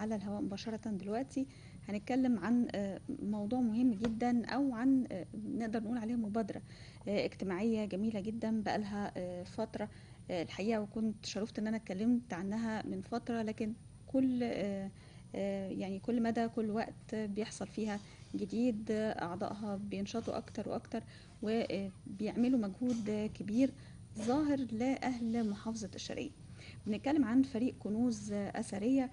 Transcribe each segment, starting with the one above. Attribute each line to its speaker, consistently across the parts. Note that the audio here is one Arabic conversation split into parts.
Speaker 1: على الهواء مباشرة دلوقتي. هنتكلم عن موضوع مهم جدا، أو عن نقدر نقول عليه مبادرة اجتماعية جميلة جدا بقالها فترة الحقيقة، وكنت شرفت إن أنا اتكلمت عنها من فترة، لكن كل يعني كل مدى كل وقت بيحصل فيها جديد، أعضائها بينشطوا أكتر وأكتر وبيعملوا مجهود كبير ظاهر لأهل محافظة الشرقية. بنتكلم عن فريق كنوز أثرية.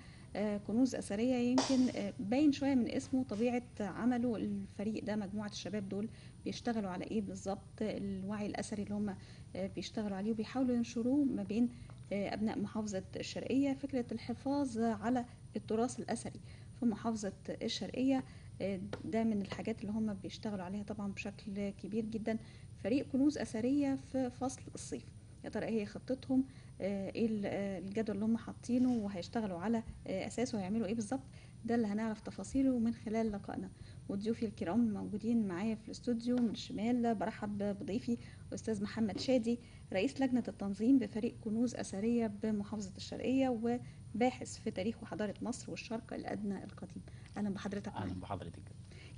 Speaker 1: كنوز أثرية يمكن باين شوية من اسمه طبيعة عمله. الفريق ده مجموعة الشباب دول بيشتغلوا على ايه بالظبط؟ الوعي الأثري اللي هم بيشتغلوا عليه وبيحاولوا ينشروه ما بين أبناء محافظة الشرقية، فكرة الحفاظ على التراث الأثري في محافظة الشرقية. ده من الحاجات اللي هم بيشتغلوا عليها طبعا بشكل كبير جدا. فريق كنوز أثرية في فصل الصيف، يا ترى ايه خطتهم؟ ايه الجدول اللي هم حاطينه وهيشتغلوا على اساسه وهيعملوا ايه بالظبط؟ ده اللي هنعرف تفاصيله من خلال لقائنا. وضيوفي الكرام موجودين معايا في الاستوديو. من الشمال برحب بضيفي استاذ محمد شادي، رئيس لجنة التنظيم بفريق كنوز أثرية بمحافظة الشرقية، وباحث في تاريخ وحضارة مصر والشرق الأدنى القديم. أهلا بحضرتك معانا.
Speaker 2: اهلا بحضرتك.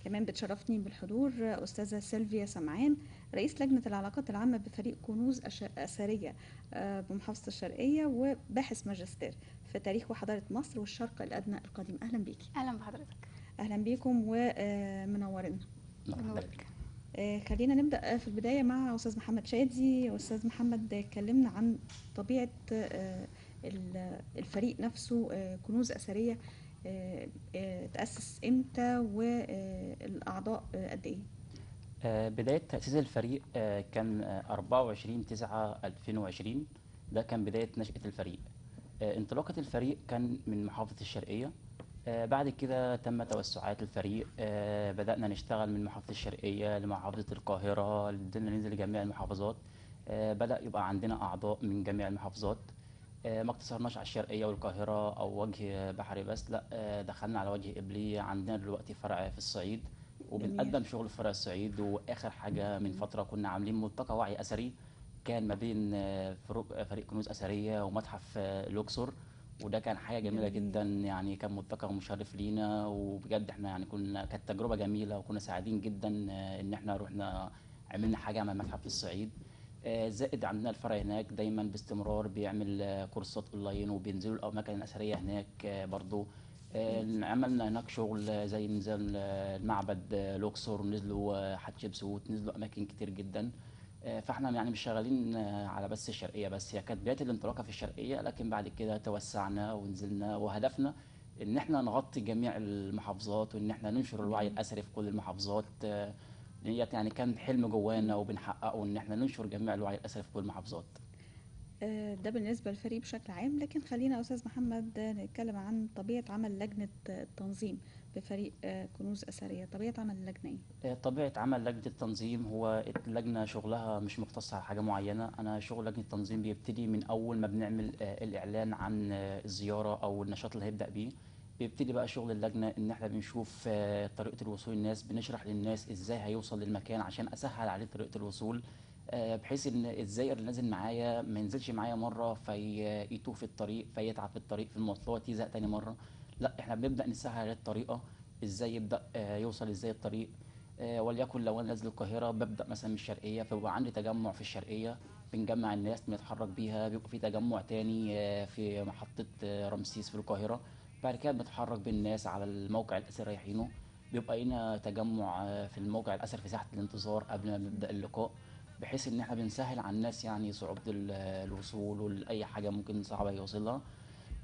Speaker 1: كمان بتشرفني بالحضور أستاذة سيلفيا سمعان، رئيس لجنة العلاقات العامة بفريق كنوز أثرية بمحافظة الشرقية، وباحث ماجستير في تاريخ وحضارة مصر والشرق الأدنى القديم. أهلا بيكي.
Speaker 3: اهلا بحضرتك.
Speaker 1: أهلا بيكم ومنورنا.
Speaker 3: بنورك.
Speaker 1: خلينا نبدأ في البداية مع أستاذ محمد شادي. أستاذ محمد، اتكلمنا عن طبيعة الفريق نفسه. كنوز أثرية تأسس إمتى والأعضاء قد إيه؟
Speaker 2: بداية تأسيس الفريق كان 24/9/2020. ده كان بداية نشأة الفريق. انطلاقة الفريق كان من محافظة الشرقية. بعد كده تم توسعات الفريق. بدأنا نشتغل من محافظة الشرقية لمحافظة القاهرة، بدأنا ننزل لجميع المحافظات. بدأ يبقى عندنا أعضاء من جميع المحافظات. ما اقتصرناش على الشرقية والقاهرة أو وجه بحري بس، لا، دخلنا على وجه قبلي. عندنا دلوقتي فرع في الصعيد
Speaker 1: جميل.
Speaker 2: وبنقدم شغل في فرع الصعيد. وآخر حاجة من فترة كنا عاملين ملتقى وعي أثري، كان ما بين فريق كنوز أثرية ومتحف الأقصر. وده كان حاجة جميلة
Speaker 1: جميل.
Speaker 2: جدا، يعني كان ملتقى مشرف لينا، وبجد احنا يعني كانت تجربة جميلة، وكنا سعيدين جدا ان احنا رحنا عملنا حاجة مع متحف في الصعيد. زائد عندنا الفرع هناك دايما باستمرار بيعمل كورسات اونلاين، وبينزلوا الاماكن الاثريه هناك برضو. عملنا هناك شغل زي نزل المعبد الاقصر، ونزلوا حتشبسوت، نزلوا اماكن كتير جدا. فاحنا يعني مش شغالين على بس الشرقيه بس. هي كانت بدايه الانطلاقه في الشرقيه، لكن بعد كده توسعنا ونزلنا، وهدفنا ان احنا نغطي جميع المحافظات، وان احنا ننشر الوعي الاثري في كل المحافظات. ديت يعني كان حلم جوانا وبنحققه، ان احنا ننشر جميع الوعي الاثري في كل المحافظات.
Speaker 1: ده بالنسبة للفريق بشكل عام، لكن خلينا أستاذ محمد نتكلم عن طبيعة عمل لجنة التنظيم بفريق كنوز أثرية. طبيعة عمل اللجنة إيه؟
Speaker 2: طبيعة عمل لجنة التنظيم، هو اللجنة شغلها مش مقتصر على حاجة معينة. أنا شغل لجنة التنظيم بيبتدي من أول ما بنعمل الإعلان عن الزيارة أو النشاط اللي هيبدأ بيه. بيبتدي بقى شغل اللجنة إن إحنا بنشوف طريقة الوصول للناس، بنشرح للناس إزاي هيوصل للمكان عشان أسهل عليه طريقة الوصول. بحيث إن الزائر اللي نازل معايا ما ينزلش معايا مرة فيتوه في الطريق، فيتعب في الطريق في المواصلات، يزهق تاني مرة. لا، إحنا بنبدأ نسهل عليه الطريقة، إزاي يبدأ يوصل إزاي الطريق. وليكن لو انا نازل القاهره ببدا مثلا من الشرقيه، فبيبقى عندي تجمع في الشرقيه بنجمع الناس بنتحرك بيها. بيبقى في تجمع تاني في محطه رمسيس في القاهره. بعد كده بنتحرك بالناس على الموقع الاثري رايحينه. بيبقى هنا تجمع في الموقع الاثري في ساحه الانتظار قبل ما نبدا اللقاء، بحيث ان احنا بنسهل على الناس يعني صعوبه الوصول ولاي حاجه ممكن صعبه يوصلها.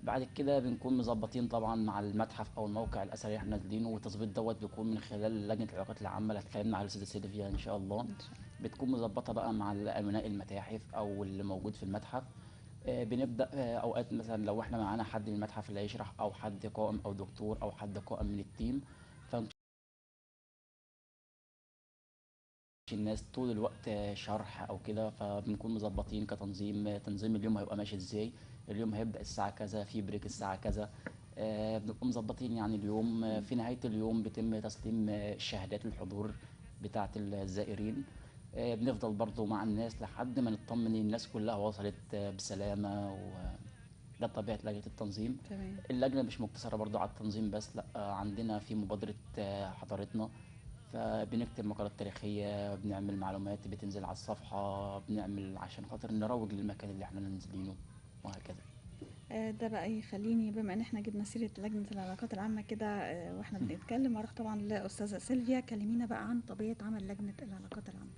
Speaker 2: بعد كده بنكون مظبطين طبعا مع المتحف او الموقع الاثري اللي احنا نازلينه، والتظبيط دوت بيكون من خلال لجنه العلاقات العامه اللي هتكلمنا على الاستاذه سيلفيا ان شاء الله.
Speaker 1: إن شاء الله.
Speaker 2: بتكون مظبطه بقى مع امناء المتاحف او اللي موجود في المتحف. بنبدا اوقات مثلا لو احنا معانا حد من المتحف اللي هيشرح، او حد قائم او دكتور او حد قائم من التيم، الناس طول الوقت شرح او كده. فبنكون مظبطين كتنظيم، تنظيم اليوم هيبقى ماشي ازاي. اليوم هيبدأ الساعة كذا، في بريك الساعة كذا. بنبقى مظبطين يعني اليوم. في نهاية اليوم بيتم تسليم شهادات الحضور بتاعة الزائرين. بنفضل برضو مع الناس لحد ما نطمن الناس كلها وصلت بسلامة ده طبيعه لجنه التنظيم.
Speaker 1: تمام.
Speaker 2: اللجنه مش مقتصره برضو على التنظيم بس، لا، عندنا في مبادره حضارتنا، فبنكتب مقالات تاريخيه، بنعمل معلومات بتنزل على الصفحه، بنعمل عشان خاطر نروج للمكان اللي احنا نازلينه وهكذا.
Speaker 1: ده بقى يخليني بما ان احنا جبنا سيرة لجنة العلاقات العامة كده، واحنا بنتكلم اروح طبعا لأستاذة سيلفيا. كلمينا بقى عن طبيعة عمل لجنة العلاقات العامة.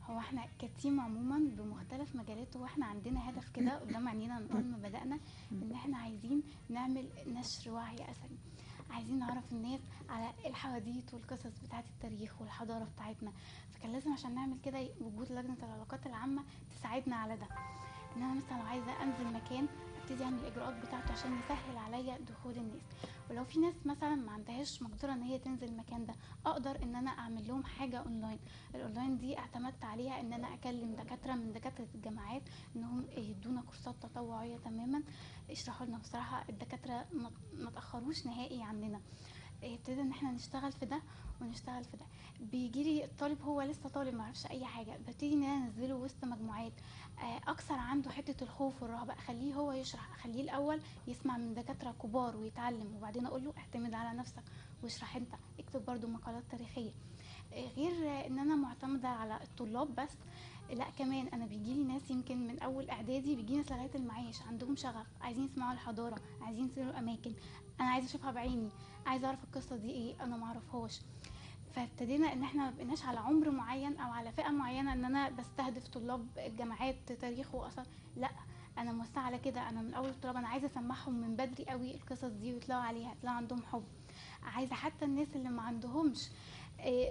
Speaker 3: هو احنا كتيم عموما بمختلف مجالاته، واحنا عندنا هدف كده قدام عينينا من اول ما بدأنا، ان احنا عايزين نعمل نشر وعي اثري، عايزين نعرف الناس على الحواديت والقصص بتاعت التاريخ والحضارة بتاعتنا. فكان لازم عشان نعمل كده وجود لجنة العلاقات العامة تساعدنا على ده. ان انا مثلا لو عايزة انزل مكان، ابتدي اعمل الاجراءات بتاعته عشان يسهل عليا دخول الناس. ولو في ناس مثلا ما عندهاش مقدرة ان هي تنزل المكان ده، اقدر ان انا اعمل لهم حاجة اونلاين. الاونلاين دي اعتمدت عليها ان انا اكلم دكاترة من دكاترة الجامعات انهم يدونا كورسات تطوعية تماما، يشرحوا لنا. بصراحة الدكاترة ما تأخروش نهائي عننا. ابتدى ان احنا نشتغل في ده ونشتغل في ده. بيجي لي الطالب هو لسه طالب ما يعرفش اي حاجه، ببتدي ان انا انزله وسط مجموعات، اكسر عنده حته الخوف والرهبه، اخليه هو يشرح، اخليه الاول يسمع من دكاتره كبار ويتعلم، وبعدين اقول له اعتمد على نفسك واشرح انت، اكتب برضو مقالات تاريخيه. غير ان انا معتمده على الطلاب بس، لا كمان انا بيجيلي ناس يمكن من اول اعدادي، بيجي ناس لغايه المعاش عندهم شغف، عايزين يسمعوا الحضاره، عايزين يسيروا اماكن انا عايزه اشوفها بعيني، عايزه اعرف القصه دي ايه انا ما اعرفهاش. فابتدينا ان احنا ما بقيناش على عمر معين او على فئه معينه ان انا بستهدف طلاب الجامعات تاريخ واثر، لا، انا موسعه على كده. انا من اول الطلاب انا عايزه اسمعهم من بدري قوي القصص دي ويطلعوا عليها، يطلعوا عندهم حب. عايزه حتى الناس اللي ما عندهمش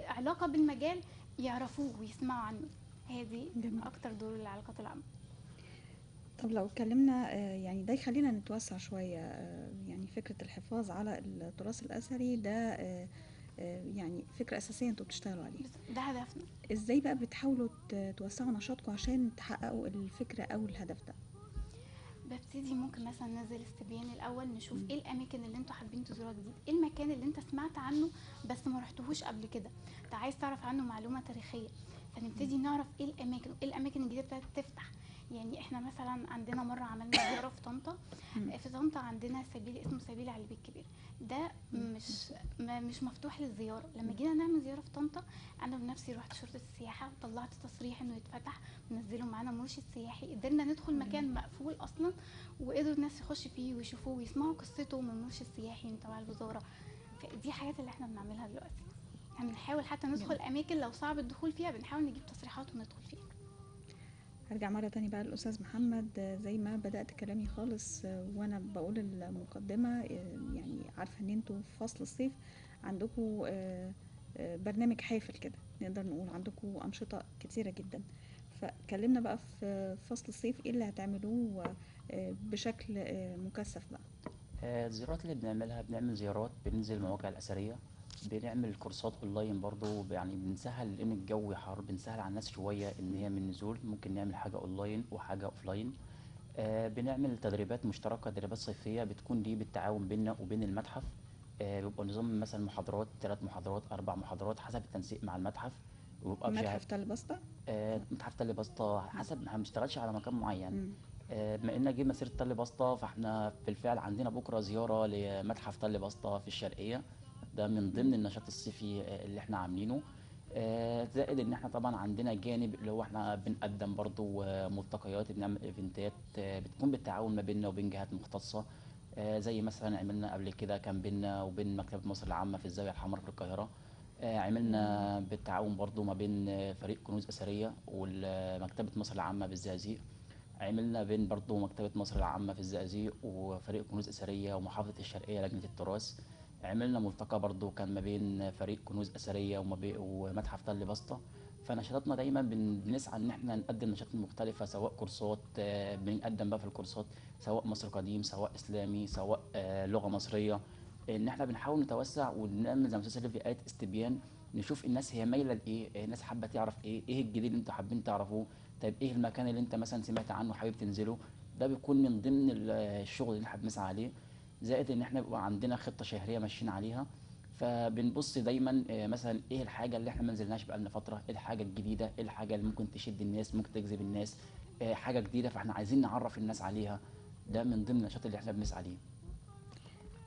Speaker 3: علاقه بالمجال يعرفوه ويسمعوا عنه. هي دي
Speaker 1: جميل.
Speaker 3: اكتر دور العلاقات العامه.
Speaker 1: طب لو اتكلمنا يعني ده يخلينا نتوسع شوية، يعني فكرة الحفاظ على التراث الأثري ده يعني فكرة أساسية انتوا بتشتغلوا عليها.
Speaker 3: بس ده هدفنا.
Speaker 1: ازاي بقى بتحاولوا توسعوا نشاطكم عشان تحققوا الفكرة أو الهدف ده؟
Speaker 3: ببتدي ممكن مثلا ننزل استبيان الاول، نشوف ايه الاماكن اللي انتوا حابين تزوروها جديد، ايه المكان اللي انت سمعت عنه بس ما رحتهوش قبل كده، انت عايز تعرف عنه معلومه تاريخيه. فنبتدي نعرف ايه الاماكن، ايه الاماكن الجديده ابتدت تفتح. يعني احنا مثلا عندنا مره عملنا زياره في طنطا. في طنطا عندنا سبيل اسمه سبيل علي بيه الكبير، ده مش مفتوح للزياره. لما جينا نعمل زياره في طنطا، انا بنفسي رحت شرطه السياحه وطلعت تصريح انه يتفتح، ونزلوا معانا مرشد سياحي، قدرنا ندخل مكان مقفول اصلا، وقدروا الناس يخش فيه ويشوفوه ويسمعوا قصته من مرشد سياحي من تبع الوزاره. فدي حاجات اللي احنا بنعملها دلوقتي. احنا بنحاول حتى ندخل اماكن لو صعب الدخول فيها، بنحاول نجيب تصريحات وندخل فيها.
Speaker 1: هرجع مرة تاني بقى للأستاذ محمد. زي ما بدأت كلامي خالص وأنا بقول المقدمة، يعني عارفة إن انتوا في فصل الصيف عندكم برنامج حافل كده، نقدر نقول عندكم أنشطة كتيرة جدا. فكلمنا بقى في فصل الصيف ايه اللي هتعملوه بشكل مكثف بقى.
Speaker 2: الزيارات اللي بنعملها، بنعمل زيارات، بننزل المواقع الأثرية، بنعمل كورسات اونلاين برضو، يعني بنسهل لان الجو حر، بنسهل على الناس شوية ان هي من نزول ممكن نعمل حاجة اونلاين وحاجة اوفلاين. بنعمل تدريبات مشتركة، تدريبات صيفية بتكون دي بالتعاون بيننا وبين المتحف. بيبقى نظام مثلا محاضرات، 3 محاضرات 4 محاضرات حسب التنسيق مع المتحف. وبيبقى
Speaker 1: متحف تل بسطة.
Speaker 2: متحف تل بسطة حسب، احنا ما بنشتغلش على مكان معين. بما ان جه مسيره تل بسطة، فاحنا بالفعل عندنا بكره زياره لمتحف تل بسطة في الشرقيه، ده من ضمن النشاط الصيفي اللي احنا عاملينه. زائد ان احنا طبعا عندنا جانب اللي هو احنا بنقدم برضو ملتقيات، بنعمل ايفنتات بتكون بالتعاون ما بيننا وبين جهات مختصه. زي مثلا عملنا قبل كده كان بيننا وبين مكتبه مصر العامه في الزاويه الحمراء في القاهره. عملنا بالتعاون برضو ما بين فريق كنوز اثريه ومكتبه مصر العامه بالزقازيق. عملنا بين برضو مكتبة مصر العامة في الزقازيق وفريق كنوز أثرية ومحافظة الشرقية لجنة التراث. عملنا ملتقى برضو كان ما بين فريق كنوز أثرية ومتحف تل بسطة. فنشاطاتنا دايما بنسعى ان احنا نقدم نشاطات مختلفة، سواء كورسات، بنقدم بقى في الكورسات سواء مصر قديم، سواء اسلامي، سواء لغة مصرية. ان احنا بنحاول نتوسع ونعمل زي ما استاذ سيلفي قالت استبيان، نشوف الناس هي مايله لايه، الناس حابه تعرف ايه الجديد اللي انتوا حابين تعرفوه. طيب ايه المكان اللي انت مثلا سمعت عنه حابب تنزله. ده بيكون من ضمن الشغل اللي احنا بنسعى عليه. زائد ان احنا بيبقى عندنا خطه شهريه ماشيين عليها، فبنبص دايما مثلا ايه الحاجه اللي احنا ما نزلناش بقالنا فتره، ايه الحاجه الجديده، ايه الحاجه اللي ممكن تشد الناس، ممكن تجذب الناس، حاجه جديده فاحنا عايزين نعرف الناس عليها. ده من ضمن النشاط اللي احنا بنسعى ليه.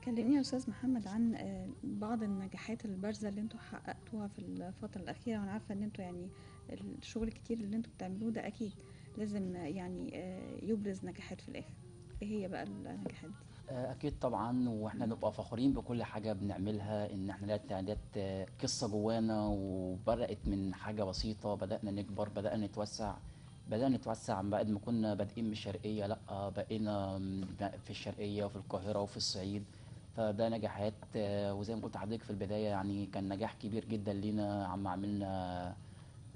Speaker 1: كلمني يا استاذ محمد عن بعض النجاحات البارزه اللي انتوا حققتوها في الفتره الاخيره، وانا عارفه ان انتوا يعني الشغل الكتير اللي انتوا بتعملوه ده اكيد لازم يعني يبرز نجاحات في الاخر. ايه هي بقى النجاحات دي؟
Speaker 2: اكيد طبعا، واحنا نبقى فخورين بكل حاجه بنعملها، ان احنا ديت قصه جوانا، وبدات من حاجه بسيطه، بدانا نكبر، بدانا نتوسع بعد ما كنا بادئين من الشرقيه، لا بقينا في الشرقيه وفي القاهره وفي الصعيد. فده نجاحات. وزي ما قلت لحضرتك في البدايه، يعني كان نجاح كبير جدا لينا عما عملنا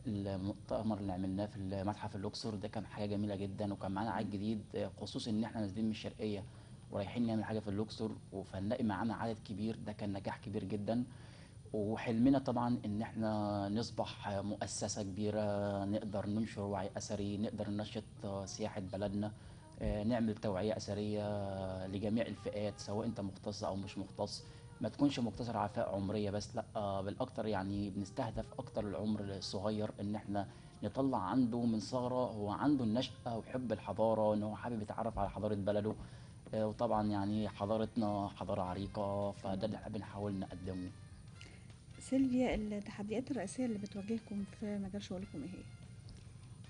Speaker 2: المؤتمر اللي عملناه في متحف الاقصر. ده كان حاجه جميله جدا، وكان معانا عدد جديد، خصوصا ان احنا نازلين من الشرقيه ورايحين نعمل حاجه في الاقصر، فنلاقي معانا عدد كبير. ده كان نجاح كبير جدا. وحلمنا طبعا ان احنا نصبح مؤسسه كبيره، نقدر ننشر وعي اثري، نقدر ننشط سياحه بلدنا، نعمل توعيه اثريه لجميع الفئات، سواء انت مختص او مش مختص. ما تكونش مقتصر على فئة عمرية بس، لا بالاكتر يعني بنستهدف اكتر العمر الصغير، ان احنا نطلع عنده من ثغرة هو عنده النشأة وحب الحضارة، ان هو حابب يتعرف على حضارة بلده. وطبعا يعني حضارتنا حضارة عريقة، فده اللي احنا بنحاول نقدمه.
Speaker 1: سيلفيا، التحديات الرئيسيه اللي بتواجهكم في مجال شغلكم ايه هي؟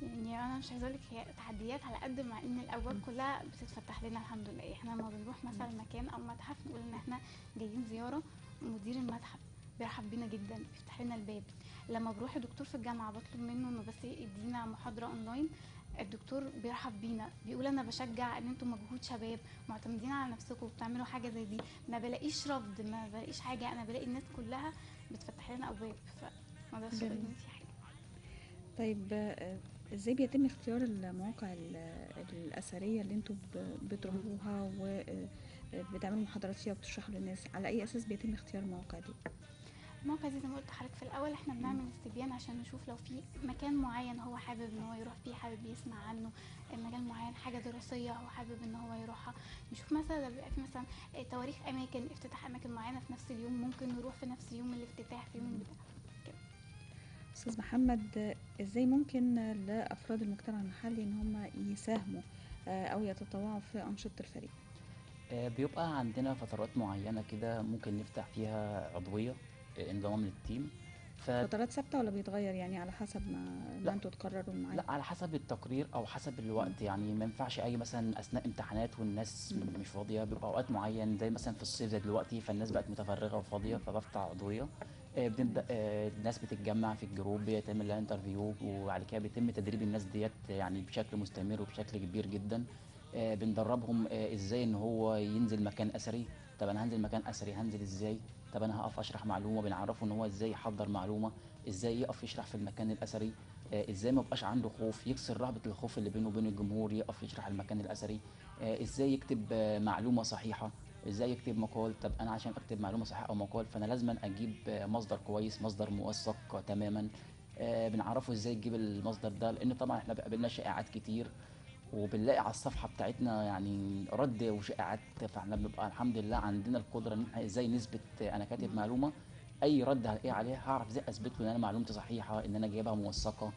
Speaker 3: يعني انا مش عايزه اقول لك هي تحديات، على قد ما ان الابواب كلها بتتفتح لنا الحمد لله. احنا لما بنروح مثلا مكان او متحف نقول ان احنا جايين زياره، مدير المتحف بيرحب بينا جدا، بيفتح لنا الباب. لما بروح الدكتور في الجامعه بطلب منه انه بس يدينا محاضره اونلاين، الدكتور بيرحب بينا، بيقول انا بشجع ان انتم مجهود شباب معتمدين على نفسكم وبتعملوا حاجه زي دي. ما بلاقيش رفض، ما بلاقيش حاجه، انا بلاقي الناس كلها بتفتح لنا ابواب. فما ده الشغل
Speaker 1: جميل.
Speaker 3: اللي فيه حاجه.
Speaker 1: طيب ازاي بيتم اختيار المواقع الأثرية اللي انتوا بتروحوها وبتعملوا محاضرات فيها وبتشرحوا للناس؟ على أي أساس بيتم اختيار المواقع دي؟
Speaker 3: الموقع دي زي ما قلت لحضرتك في الاول، احنا بنعمل استبيان عشان نشوف لو في مكان معين هو حابب ان هو يروح فيه، حابب يسمع عنه، مجال معين، حاجه دراسيه هو حابب ان هو يروحها. نشوف مثلا لو بيبقى في مثلا تواريخ اماكن، افتتاح اماكن معينه في نفس اليوم، ممكن نروح في نفس يوم الافتتاح، في يوم البتاع كده.
Speaker 1: أستاذ محمد، ازاي ممكن لأفراد المجتمع المحلي ان هم يساهموا أو يتطوعوا في أنشطة الفريق؟
Speaker 2: بيبقى عندنا فترات معينة كده ممكن نفتح فيها عضوية، انضمام للتيم. ف
Speaker 1: فترات ثابتة ولا بيتغير يعني على حسب ما
Speaker 2: لا
Speaker 1: انتوا تقرروا الميعاد؟
Speaker 2: لا على حسب التقرير او حسب الوقت. يعني ما ينفعش اي مثلا اثناء امتحانات والناس مش فاضيه، بيبقى اوقات معين زي مثلا في الصيف زي دلوقتي، فالناس بقت متفرغه وفاضيه، فبفتح عضويه. بنبدا الناس بتتجمع في الجروب، بيتعمل لها انترفيو، وبعد كده بيتم تدريب الناس ديت يعني بشكل مستمر وبشكل كبير جدا. بندربهم ازاي ان هو ينزل مكان اثري. طب انا هنزل مكان اثري، هنزل ازاي؟ طب انا هقف اشرح معلومه، بنعرفه ان هو ازاي يحضر معلومه، ازاي يقف يشرح في المكان الاثري، ازاي ما يبقاش عنده خوف، يكسر رهبة الخوف اللي بينه وبين الجمهور، يقف يشرح المكان الأثري. ازاي يكتب معلومة صحيحة، ازاي يكتب مقال. طب انا عشان اكتب معلومة صحيحة او مقال، فانا لازم اجيب مصدر كويس، مصدر موثق تماما. بنعرفه ازاي يجيب المصدر ده، لان طبعا احنا بقابلنا شائعات كتير، وبنلاقي على الصفحة بتاعتنا يعني رد وشائعات. فاحنا بنبقى الحمد لله عندنا القدرة ان احنا ازاي نثبت انا كاتب معلومة. اي رد هلاقيه عليها هعرف ازاي اثبت له ان انا معلومتي صحيحة، ان انا جايبها موثقة.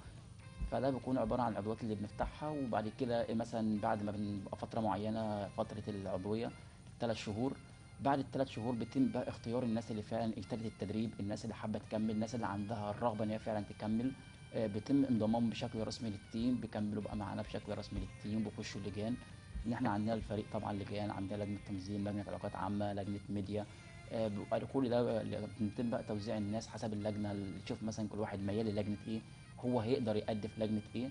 Speaker 2: فده بيكون عبارة عن العضويات اللي بنفتحها، وبعد كده مثلا بعد ما بنبقى فترة معينة، فترة العضوية 3 شهور. بعد ال3 شهور بيتم بقى اختيار الناس اللي فعلا اجتازت التدريب، الناس اللي حابة تكمل، الناس اللي عندها الرغبة ان هي فعلا تكمل. بيتم انضمامهم بشكل رسمي للتيم، بيكملوا بقى معانا بشكل رسمي للتيم، بيخشوا اللجان. ان احنا عندنا الفريق طبعا لجان، عندنا لجنة تنظيم، لجنة علاقات عامة، لجنة ميديا. بيبقى كل ده بيتم بقى توزيع الناس حسب اللجنة، اللي تشوف مثلا كل واحد ميال للجنة ايه، هو هيقدر يأدي في لجنة ايه.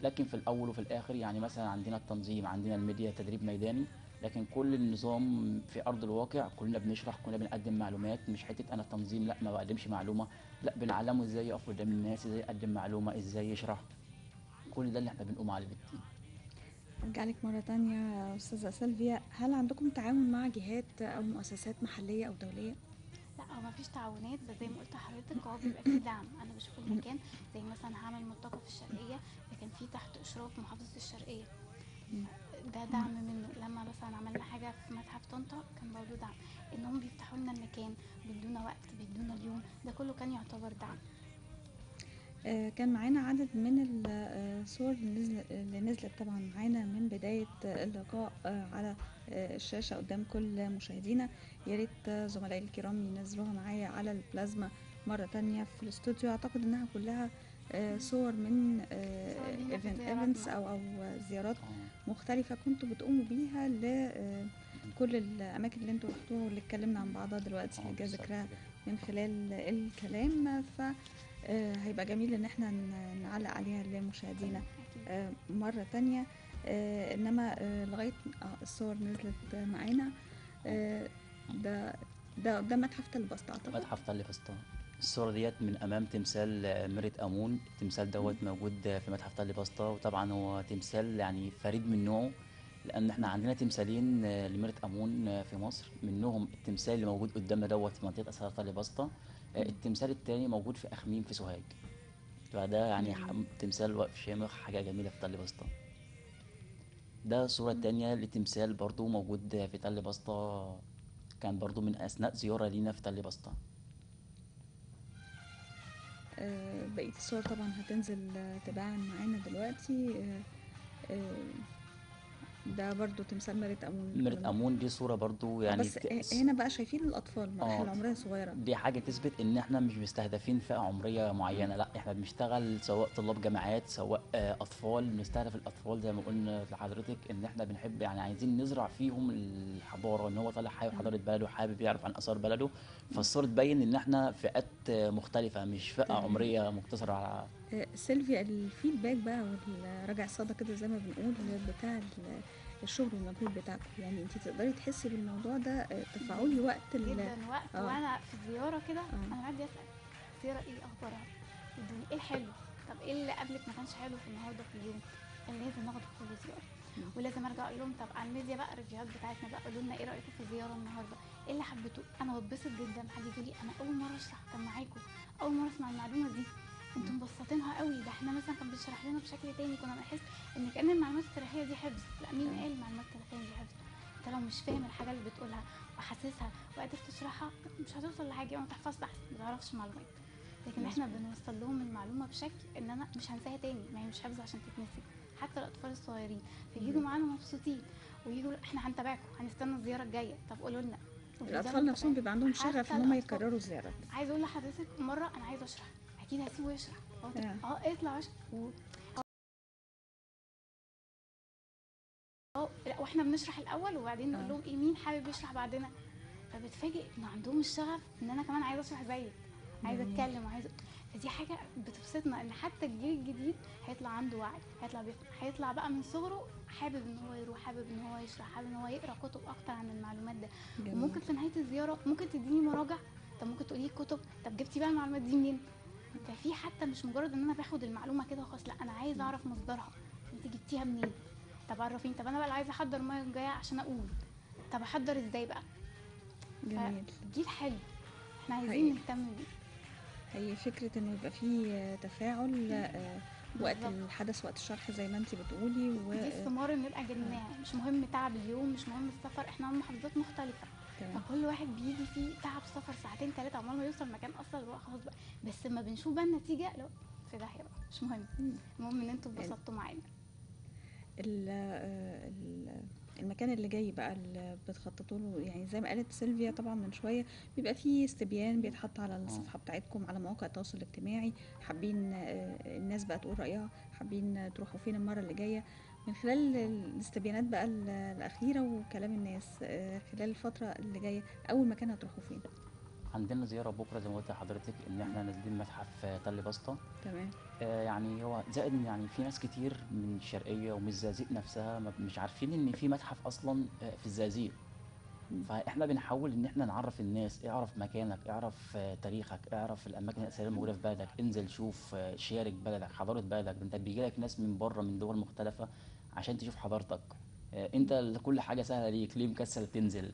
Speaker 2: لكن في الاول وفي الاخر يعني مثلا عندنا التنظيم، عندنا الميديا تدريب ميداني، لكن كل النظام في ارض الواقع، كلنا بنشرح، كلنا بنقدم معلومات. مش حته انا تنظيم لا ما بقدمش معلومه، لا بنعلمه ازاي يقف قدام الناس، ازاي يقدم معلومه، ازاي يشرح. كل ده اللي احنا بنقوم عليه بالتيم.
Speaker 1: ارجع لك مرة تانية يا أستاذة سيلفيا، هل عندكم تعاون مع جهات أو مؤسسات محلية أو دولية؟
Speaker 3: لا، هو مفيش تعاونات، بس زي ما قلت لحضرتك هو بيبقى فيه دعم. انا بشوف المكان زي مثلا هعمل ملتقى في الشرقيه، فكان فيه تحت اشراف محافظه الشرقيه، ده دعم منه. لما مثلا عملنا حاجه في متحف طنطا كان برضه دعم، انهم بيفتحوا لنا المكان، بيدونا وقت، بيدونا اليوم، ده كله كان يعتبر دعم.
Speaker 1: كان معانا عدد من الصور اللي نزلت طبعا معانا من بداية اللقاء على الشاشة قدام كل مشاهدينا. يا ريت زملائي الكرام ينزلوها معايا على البلازما مرة تانية في الاستوديو. أعتقد إنها كلها صور من
Speaker 3: صور لينا في
Speaker 1: ايفنتس
Speaker 3: زياراتنا.
Speaker 1: أو زيارات
Speaker 2: اه
Speaker 1: مختلفة كنتوا بتقوموا بيها لكل الأماكن اللي انتوا رحتوها واللي اتكلمنا عن بعضها دلوقتي اللي جا
Speaker 2: بالظبط
Speaker 1: ذكرها
Speaker 2: كده.
Speaker 1: من خلال الكلام. هيبقى جميل ان احنا نعلق عليها لمشاهدينا
Speaker 3: اكيد.
Speaker 1: مرة تانية. انما لغاية الصور نزلت معانا. آه، ده ده قدام متحف تل بسط اعتقد.
Speaker 2: متحف تل بسطة. الصورة ديت من أمام تمثال ميرت أمون. التمثال دوت موجود في متحف تل بسطة، وطبعا هو تمثال يعني فريد من نوعه، لأن احنا عندنا تمثالين لميرت أمون في مصر، منهم التمثال اللي موجود قدامنا دوت في منطقة أسرة تل بسطة. التمثال التاني موجود في أخميم في سوهاج. فده يعني
Speaker 1: جميل.
Speaker 2: تمثال واقف شامخ، حاجة جميلة في تل بسطة. ده صورة تانية لتمثال برضو موجود في تل بسطة، كان برضو من أثناء زيارة لينا في تل بسطة.
Speaker 1: بقية الصور طبعا هتنزل تباعا معانا دلوقتي. ده برضو تمثال ميرت أمون
Speaker 2: ميرت أمون دي صورة برضو يعني
Speaker 1: بس هنا بقى شايفين الأطفال مراحل
Speaker 2: اه
Speaker 1: العمرية صغيرة.
Speaker 2: دي حاجة تثبت إن إحنا مش مستهدفين فئة عمرية معينة، لأ إحنا بنشتغل سواء طلاب جامعات سواء أطفال. بنستهدف الأطفال زي ما قلنا لحضرتك، إن إحنا بنحب يعني عايزين نزرع فيهم الحضارة، إن هو طالع حابب حضارة بلده، حابب يعرف عن آثار بلده. فالصورة تبين إن إحنا فئات مختلفة، مش فئة
Speaker 1: تمام.
Speaker 2: عمرية مقتصرة على
Speaker 1: سيلفيا، الفيدباك بقى والرجع الصدى كده زي ما بنقول بتاع الشغل والمجهود بتاعكم، يعني انت تقدري تحسي بالموضوع ده تفاعلي وقت
Speaker 3: جدا وقت
Speaker 1: اه
Speaker 3: وانا في الزياره كده
Speaker 1: اه
Speaker 3: انا قاعده اسال الزياره ايه اخبارها، ادوني ايه الحلو، طب ايه اللي قبلك ما كانش حلو في النهارده في اليوم، كان لازم اخده في كل زياره.
Speaker 1: مم.
Speaker 3: ولازم ارجع اقول لهم طب على الميديا بقى الريفيوهات بتاعتنا بقى قولوا لنا ايه رايكم في الزياره النهارده، ايه اللي حبيتوه. انا بتبسط جدا حد يقول لي انا اول مره اشرح كان معاكم، اول مره اسمع المعلومه دي، انتوا مبسطينها قوي. ده احنا مثلا كان بيشرح لنا بشكل تاني كنا بنحس ان كان المعلومات التاريخيه دي حفظ. لا، مين قال المعلومات التاريخيه دي حفظ؟ انت لو مش فاهم الحاجه اللي بتقولها وحاسسها وقادر تشرحها مش هتوصل لحاجه، وانت حفظت احسن ما تعرفش معلومات. لكن احنا بنوصل لهم المعلومه بشكل ان انا مش هنساها تاني، ما هي مش حفظ عشان تتنسي. حتى الاطفال الصغيرين فييجوا معانا مبسوطين ويجوا احنا هنتابعكم هنستنى الزياره الجايه، طب قولوا لنا.
Speaker 1: الأطفال نفسهم بيبقى عندهم شغف
Speaker 3: حتى
Speaker 1: إن هم
Speaker 3: الاطفال
Speaker 1: يكرروا الزيارات.
Speaker 3: عايزه اقول لحضرتك مره انا عايزه اشرح، اكيد هسيبه يشرح. اطلع اشرح لا، واحنا بنشرح الاول وبعدين نقول لهم ايه مين حابب يشرح بعدنا. فبتفاجئ ان عندهم الشغف ان انا كمان عايزه اشرح زيك، عايزه اتكلم وعايزه. فدي حاجه بتبسطنا ان حتى الجيل الجديد هيطلع عنده وعي، هيطلع بقى من صغره حابب ان هو يروح، حابب ان هو يشرح، حابب ان هو يقرا كتب اكتر عن المعلومات ده.
Speaker 1: جميل.
Speaker 3: وممكن في نهايه الزياره ممكن تديني مراجع، طب ممكن تقولي كتب، طب جبتي بقى المعلومات دي منين. ففي حتى مش مجرد ان انا باخد المعلومه كده وخلاص، لا انا عايزه اعرف مصدرها، انت جبتيها منين، طب عرفيني. طب انا بقى عايزه احضر المره الجايه عشان اقول، طب احضر ازاي بقى.
Speaker 1: جميل.
Speaker 3: فجيل حلو احنا عايزين
Speaker 1: حقيقي.
Speaker 3: نهتم بيه.
Speaker 1: هي فكرة انه يبقى فيه تفاعل وقت
Speaker 3: بالظبط،
Speaker 1: الحدث وقت الشرح زي ما انت بتقولي
Speaker 3: دي الثمار اللي نبقى جنيناها. مش مهم تعب اليوم، مش مهم السفر، احنا من محافظات مختلفه،
Speaker 1: تمام.
Speaker 3: فكل واحد بيجي فيه تعب سفر ساعتين 3 عمال ما يوصل مكان اصلا اللي هو خلاص بقى. بس لما بنشوف بقى النتيجه لو في داهيه بقى مش مهم، المهم ان انتوا اتبسطتوا معانا.
Speaker 1: المكان اللي جاي بقى اللي بتخططوا له، يعني زي ما قالت سيلفيا طبعا من شويه بيبقى فيه استبيان بيتحط على الصفحه بتاعتكم على مواقع التواصل الاجتماعي، حابين الناس بقى تقول رايها، حابين تروحوا فين المره اللي جايه. من خلال الاستبيانات بقى الاخيره وكلام الناس خلال الفتره اللي جايه اول مكان هتروحوا فين؟
Speaker 2: عندنا زيارة بكرة زي ما قلت لحضرتك، إن إحنا نازلين متحف تل بسطة.
Speaker 1: تمام.
Speaker 2: يعني هو زائد يعني في ناس كتير من الشرقية ومن الزقازيق نفسها مش عارفين إن في متحف أصلا في الزقازيق. فإحنا بنحاول إن إحنا نعرف الناس، اعرف مكانك، اعرف تاريخك، اعرف الأماكن الأثرية الموجودة في بلدك، انزل شوف شارك بلدك، حضارة بلدك. أنت بيجيلك ناس من بره من دول مختلفة عشان تشوف حضارتك. أنت كل حاجة سهلة ليك، ليه مكسل تنزل؟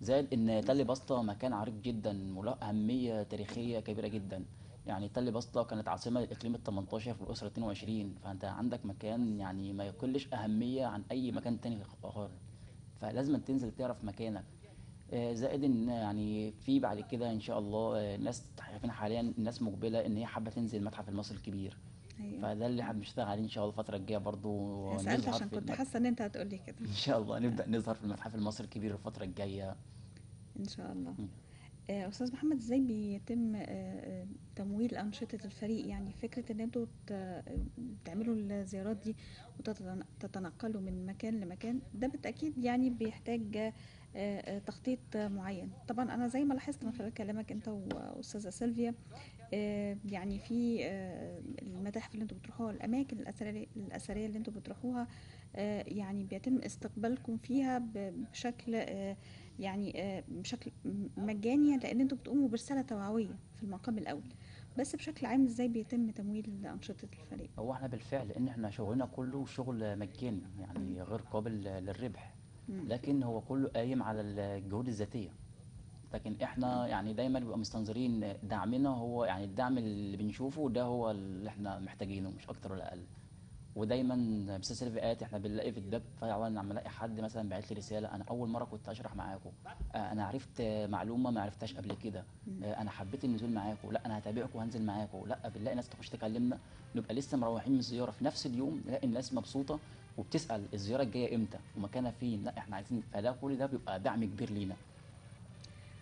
Speaker 2: زائد ان تل بسطة مكان عريق جدا وله اهميه تاريخيه كبيره جدا. يعني تل بسطة كانت عاصمه للاقليم ال 18 في الاسره 22، فانت عندك مكان يعني ما يقلش اهميه عن اي مكان تاني خالص. فلازم تنزل تعرف مكانك. زائد ان يعني في بعد كده ان شاء الله ناس شايفين حاليا الناس مقبله ان هي حابه تنزل المتحف المصري الكبير.
Speaker 1: ايوه.
Speaker 2: فده اللي احنا بنشتغل عليه ان شاء الله الفتره الجايه برضو
Speaker 1: سألت
Speaker 2: نظهر
Speaker 1: عشان
Speaker 2: في
Speaker 1: كنت حاسة ان انت هتقولي كده.
Speaker 2: ان شاء الله نبدا نظهر في المتحف المصري الكبير الفتره الجايه.
Speaker 1: ان شاء الله.
Speaker 2: م.
Speaker 1: أستاذ محمد، ازاي بيتم تمويل أنشطة الفريق؟ يعني فكرة ان انتوا تعملوا الزيارات دي وتتنقلوا من مكان لمكان، ده بالتأكيد يعني بيحتاج تخطيط معين. طبعا انا زي ما لاحظت من خلال كلامك انت واستاذة سيلفيا، يعني في المتاحف اللي انتوا بتروحوها، الاماكن الاثريه اللي انتوا بتروحوها، يعني بيتم استقبالكم فيها بشكل يعني بشكل مجاني، لان انتوا بتقوموا برساله توعويه في المقام الاول. بس بشكل عام ازاي بيتم تمويل انشطه الفريق؟
Speaker 2: هو احنا بالفعل ان احنا شغلنا كله شغل مجاني
Speaker 1: مم.
Speaker 2: يعني غير قابل للربح،
Speaker 1: مم.
Speaker 2: لكن هو كله قايم على الجهود الذاتيه. لكن
Speaker 1: مم.
Speaker 2: احنا يعني دايما بنبقى مستنظرين دعمنا، هو يعني الدعم اللي بنشوفه ده هو اللي احنا محتاجينه مش اكتر ولا اقل. ودايما بس الفئات احنا بنلاقي فيدباك فعلا لما الاقي حد مثلا بعت لي رساله: انا اول مره كنت اشرح معاكم، انا عرفت معلومه ما عرفتهاش قبل كده،
Speaker 1: مم.
Speaker 2: انا حبيت النزول معاكم، لا انا هتابعكم وهنزل معاكم. لا بنلاقي ناس تخش تكلمنا، نبقى لسه مروحين من الزياره في نفس اليوم نلاقي الناس مبسوطه وبتسال الزياره الجايه امتى ومكانها فين، لا احنا عايزين. فده كل ده بيبقى دعم كبير لينا.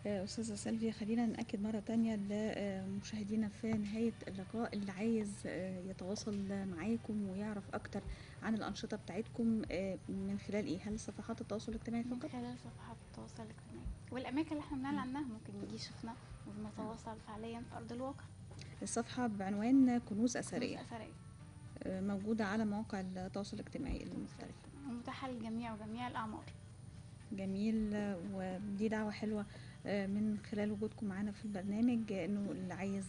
Speaker 1: أستاذة سيلفيا، خلينا نأكد مرة تانية لمشاهدينا في نهاية اللقاء اللي عايز يتواصل معاكم ويعرف أكتر عن الأنشطة بتاعتكم من خلال إيه؟ هل صفحات التواصل الاجتماعي
Speaker 3: من
Speaker 1: فقط؟
Speaker 3: خلال صفحات التواصل الاجتماعي والاماكن اللي احنا بنعلن عنها، ممكن يجي يشوفنا ونتواصل فعليا في ارض الواقع.
Speaker 1: الصفحة بعنوان كنوز
Speaker 3: كنوز
Speaker 1: أثرية،
Speaker 3: اثريه.
Speaker 1: موجودة على مواقع التواصل الاجتماعي
Speaker 3: التواصل
Speaker 1: المختلفة.
Speaker 3: الاجتماعي ومتاحه للجميع وجميع الاعمار.
Speaker 1: جميل. ودي دعوة حلوة من خلال وجودكم معانا في البرنامج، انه اللي عايز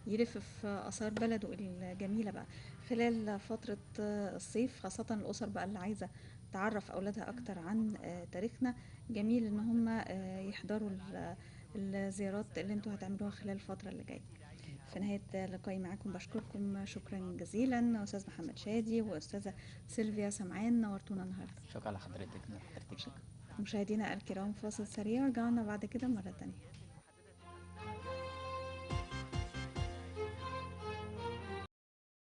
Speaker 1: يلف في آثار بلده الجميلة بقى خلال فترة الصيف، خاصة الأسر بقى اللي عايزة تعرف أولادها أكتر عن تاريخنا، جميل إن هم يحضروا الزيارات اللي انتوا هتعملوها خلال الفترة اللي جاية. في نهاية لقائي معاكم بشكركم شكرا جزيلا أستاذ محمد شادي وأستاذة سيلفيا سمعان، نورتونا النهاردة.
Speaker 2: شكرا لحضرتك.
Speaker 1: مشاهدينا الكرام، فاصل سريع ورجعنا بعد كده مرة تانية.